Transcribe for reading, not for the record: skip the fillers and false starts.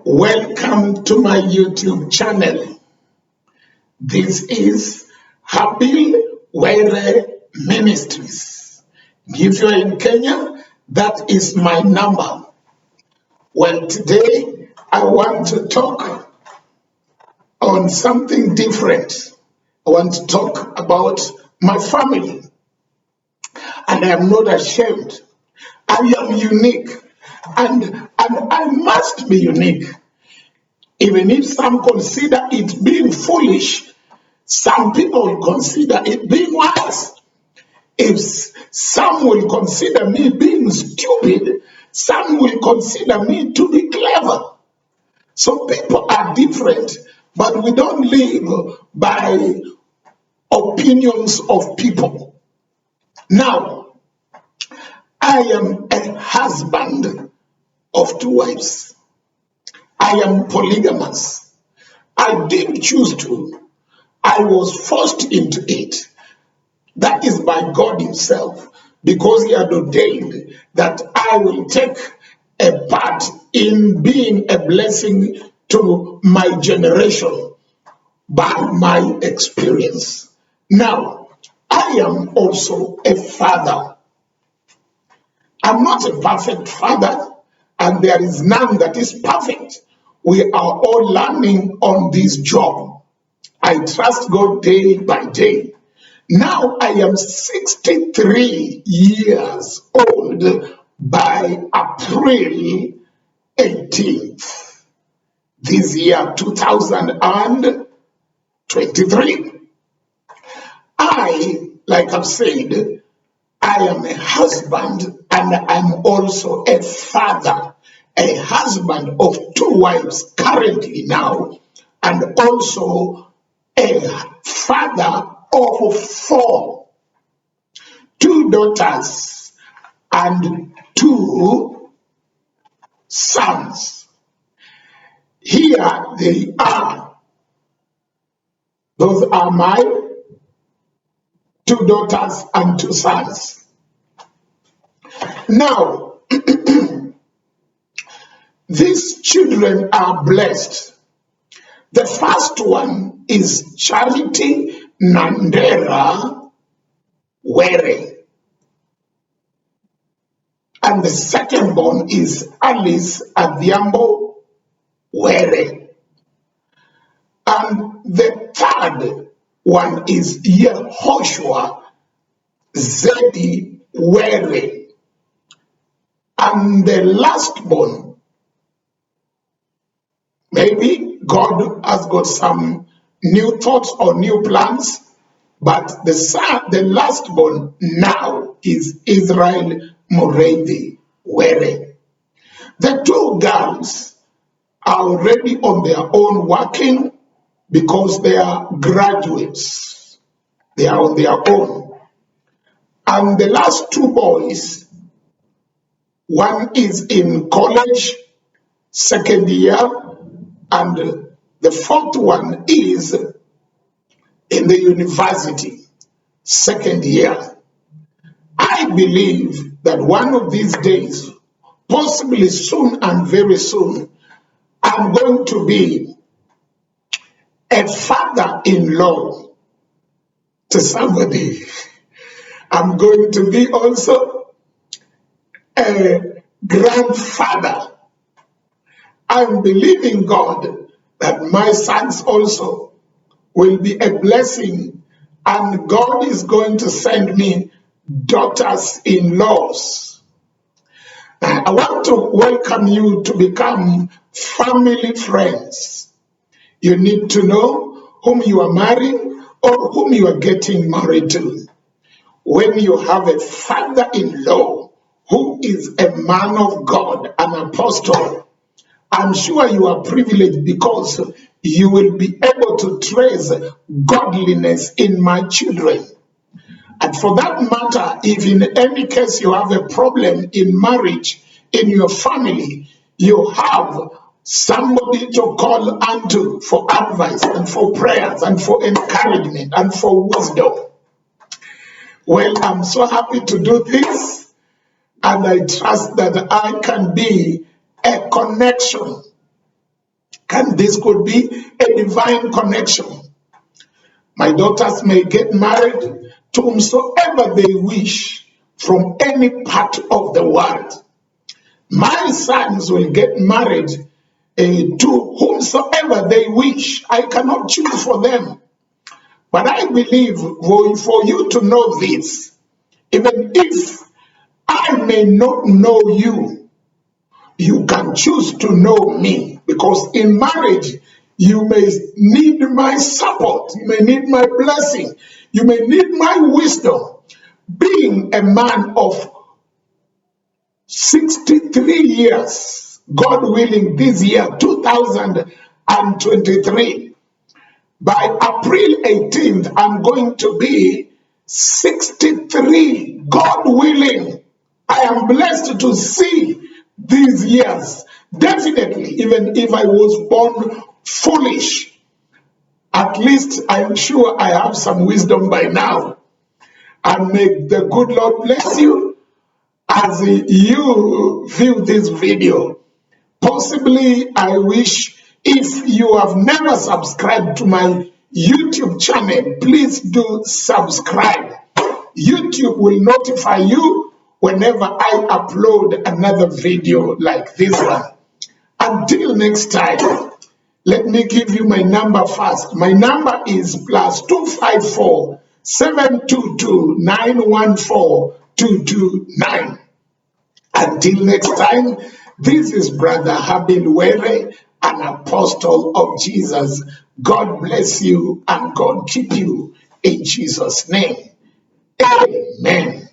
Welcome to my YouTube channel. This is Habil Were Ministries. If you are in Kenya, that is my number. Well, today I want to talk on something different. I want to talk about my family. And I am not ashamed. I am unique. And I must be unique. Even if some consider it being foolish, some people will consider it being wise. If some will consider me being stupid, some will consider me to be clever. So people are different, but we don't live by opinions of people. Now, I am a husband of 2 wives. I am polygamous. I didn't choose to. I was forced into it. That is by God Himself, because He had ordained that I will take a part in being a blessing to my generation by my experience. Now, I am also a father. I'm not a perfect father, and there is none that is perfect. We are all learning on this job. I trust God day by day. Now I am 63 years old by April 18th, this year 2023. Like I've said, I am a husband and I'm also a father, a husband of 2 wives currently now, and also a father of 4, 2 daughters and 2 sons. Here they are. Those are my 2 daughters and 2 sons. Now, these children are blessed. The first one is Charity Nandera Were. And the second born is Alice Adhiambo Were. And the third one is Yehoshua Zedi Were. And the last born, maybe God has got some new thoughts or new plans, but the last born now is Israel Moredi Were. The 2 girls are already on their own working because they are graduates. They are on their own. And the last 2 boys, one is in college, 2nd year, and the 4th one is in the university, 2nd year. I believe that one of these days, possibly soon and very soon, I'm going to be a father-in-law to somebody. I'm going to be also a grandfather. I'm believing God that my sons also will be a blessing, and God is going to send me daughters-in-laws. I want to welcome you to become family friends. You need to know whom you are marrying or whom you are getting married to. When you have a father-in-law who is a man of God, an apostle, I'm sure you are privileged because you will be able to trace godliness in my children. And for that matter, if in any case you have a problem in marriage, in your family, you have somebody to call unto for advice and for prayers and for encouragement and for wisdom. Well, I'm so happy to do this, and I trust that I can be a connection And this could be a divine connection. My daughters may get married to whomsoever they wish from any part of the world. My sons will get married to whomsoever they wish. I cannot choose for them. But I believe for you to know this, even if I may not know you, you can choose to know me, because in marriage, you may need my support, you may need my blessing, you may need my wisdom. Being a man of 63 years, God willing, this year, 2023, by April 18th, I'm going to be 63, God willing. I am blessed to see these years. Definitely, even if I was born foolish, at least I'm sure I have some wisdom by now. And may the good Lord bless you as you view this video. Possibly, I wish, if you have never subscribed to my YouTube channel, please do subscribe. YouTube will notify you whenever I upload another video like this one. Until next time, let me give you my number first. My number is +254 722 914 229. Until next time, this is Brother Habil Were, an apostle of Jesus. God bless you and God keep you in Jesus' name. Amen.